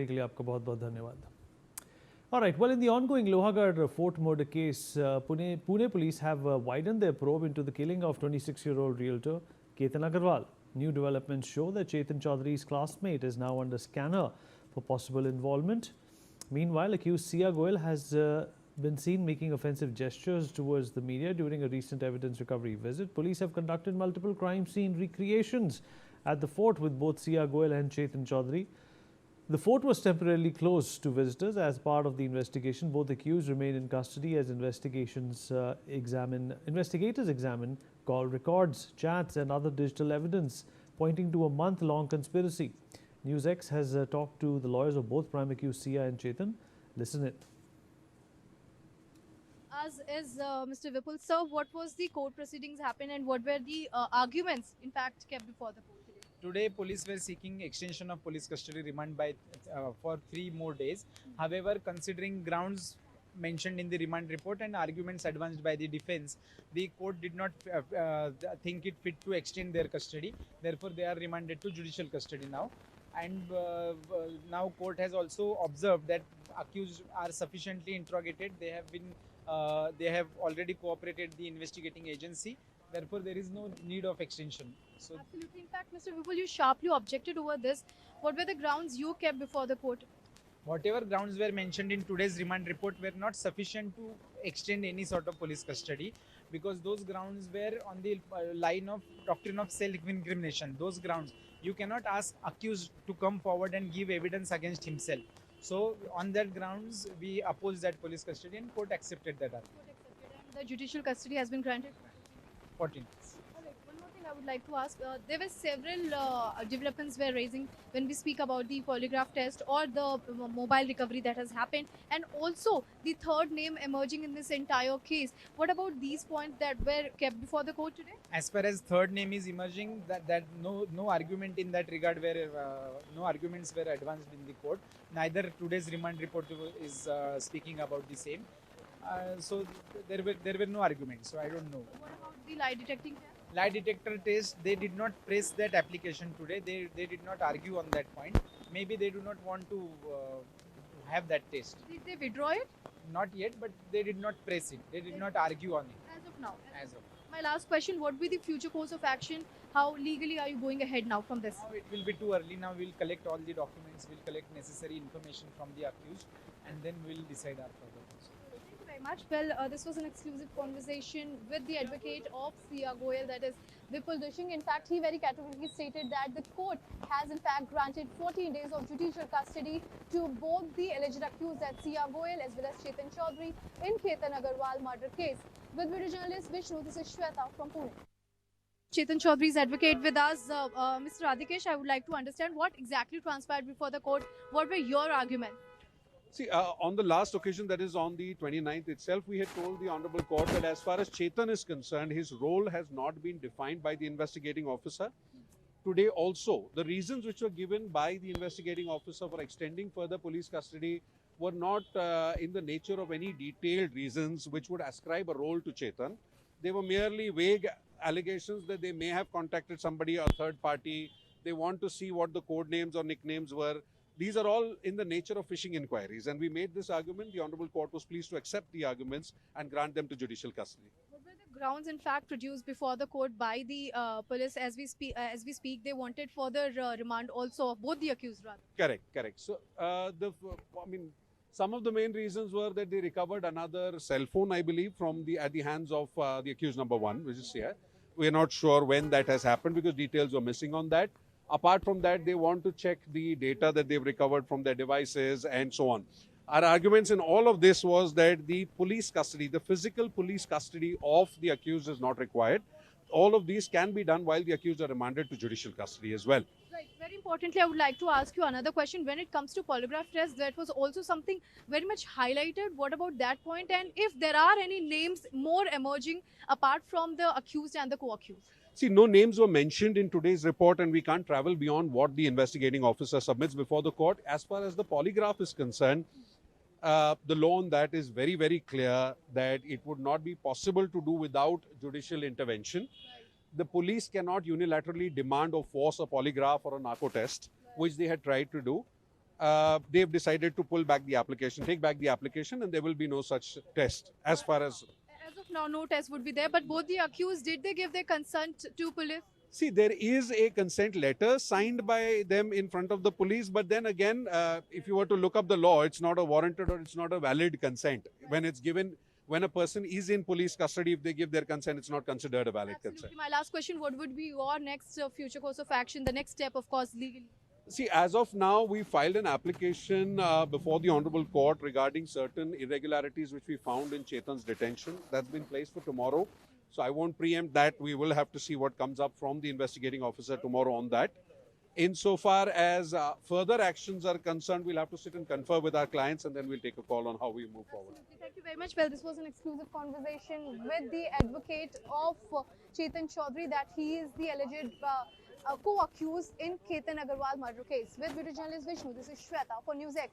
के लिए आपका बहुत बहुत धन्यवाद. All right. Well, in the ongoing Lohagarh Fort murder case, Pune police have widened their probe into the killing of 26-year-old realtor Ketan Agarwal. New developments show that Chetan Chaudhary's classmate is now under scanner for possible involvement. Meanwhile, accused Sia Goel has been seen making offensive gestures towards the media during a recent evidence recovery visit. Police have conducted multiple crime scene recreations at the fort with both Sia Goel and Chetan Chaudhary. The fort was temporarily closed to visitors as part of the investigation. Both accused remain in custody as investigators examine call records, chats and other digital evidence pointing to a month-long conspiracy. NewsX has talked to the lawyers of both prime accused Sia and Chetan. Listen it. As is Mr. Vipul, sir, what was the court proceedings happened and what were the arguments, in fact, kept before the court today? Today, police were seeking extension of police custody remand by for 3 more days. However, considering grounds mentioned in the remand report and arguments advanced by the defense, the court did not think it fit to extend their custody. Therefore, they are remanded to judicial custody now. And now court has also observed that accused are sufficiently interrogated. They have already cooperated the investigating agency. Therefore, there is no need of extension. So, Absolutely. In fact, Mr. Vipul, you sharply objected over this. What were the grounds you kept before the court? whatever grounds were mentioned in today's remand report were not sufficient to extend any sort of police custody, because those grounds were on the line of doctrine of self-incrimination. Those grounds, you cannot ask accused to come forward and give evidence against himself. So on that grounds, we oppose that police custody and court accepted that argument. Court accepted and the judicial custody has been granted. 14. Alright, one more thing I would like to ask. There were several developments we're raising when we speak about the polygraph test or the mobile recovery that has happened, and also the third name emerging in this entire case. What about these points that were kept before the court today? As far as third name is emerging, that no argument in that regard where no arguments were advanced in the court. Neither today's remand report is speaking about the same. So there were no arguments. So I don't know. What about the lie detecting test? Lie detector test, they did not press that application today. They did not argue on that point. Maybe they do not want to have that test. Did they withdraw it? Not yet, but they did not press it. They did not argue on it As of now. as of. My last question, what will be the future course of action? How legally are you going ahead now from this? Now it will be too early. Now we'll collect all the documents, we'll collect necessary information from the accused, and then we'll decide our further course. Thank you very much. Well, this was an exclusive conversation with the advocate of Sia Goel, that is Vipul Dushing. In fact, he very categorically stated that the court has in fact granted 14 days of judicial custody to both the alleged accused, that Sia Goel as well as Chetan Chaudhary, in Ketan Agarwal murder case. With video journalist Vishnu, this is Shweta from Pune. Chetan Chaudhary's advocate with us. Mr. Radhikesh, I would like to understand what exactly transpired before the court. What were your arguments? See, on the last occasion, that is on the 29th itself, we had told the Honorable Court that as far as Chetan is concerned, his role has not been defined by the investigating officer. Today also, the reasons which were given by the investigating officer for extending further police custody were not in the nature of any detailed reasons which would ascribe a role to Chetan. They were merely vague allegations that they may have contacted somebody, a third party. They want to see what the code names or nicknames were. These are all in the nature of fishing inquiries, and we made this argument. The Honorable Court was pleased to accept the arguments and grant them to judicial custody. What were the grounds, in fact, produced before the court by the police as we speak? They wanted further remand also of both the accused, rather. Correct. So, some of the main reasons were that they recovered another cell phone, I believe, at the hands of the accused number one, which is here. We are not sure when that has happened because details were missing on that. Apart from that, they want to check the data that they've recovered from their devices and so on. Our arguments in all of this was that the police custody, the physical police custody of the accused is not required. All of these can be done while the accused are remanded to judicial custody as well. Right. Very importantly, I would like to ask you another question. When it comes to polygraph tests, that was also something very much highlighted. What about that point? And if there are any names more emerging apart from the accused and the co-accused? See, no names were mentioned in today's report, and we can't travel beyond what the investigating officer submits before the court. As far as the polygraph is concerned, the law on that is very, very clear that it would not be possible to do without judicial intervention. The police cannot unilaterally demand or force a polygraph or a narco test, which they had tried to do. they've decided to pull back the application, take back the application, and there will be no such test as far as. As of now, no test would be there, but both the accused, did they give their consent to police? See, there is a consent letter signed by them in front of the police, but then again, if you were to look up the law, it's not a warranted or it's not a valid consent. When it's given, when a person is in police custody, if they give their consent, it's not considered a valid Absolutely. consent. My last question, what would be your next future course of action, the next step, of course, legally? See, as of now, we filed an application before the Honorable Court regarding certain irregularities which we found in Chetan's detention. That's been placed for tomorrow. So I won't preempt that. We will have to see what comes up from the investigating officer tomorrow on that. Insofar as further actions are concerned, we'll have to sit and confer with our clients and then we'll take a call on how we move forward. Absolutely. Thank you very much. Well, this was an exclusive conversation with the advocate of Chetan Chaudhary, that he is the alleged co-accused in Ketan Agarwal murder case. With video journalist Vishnu, this is Shweta for News 8.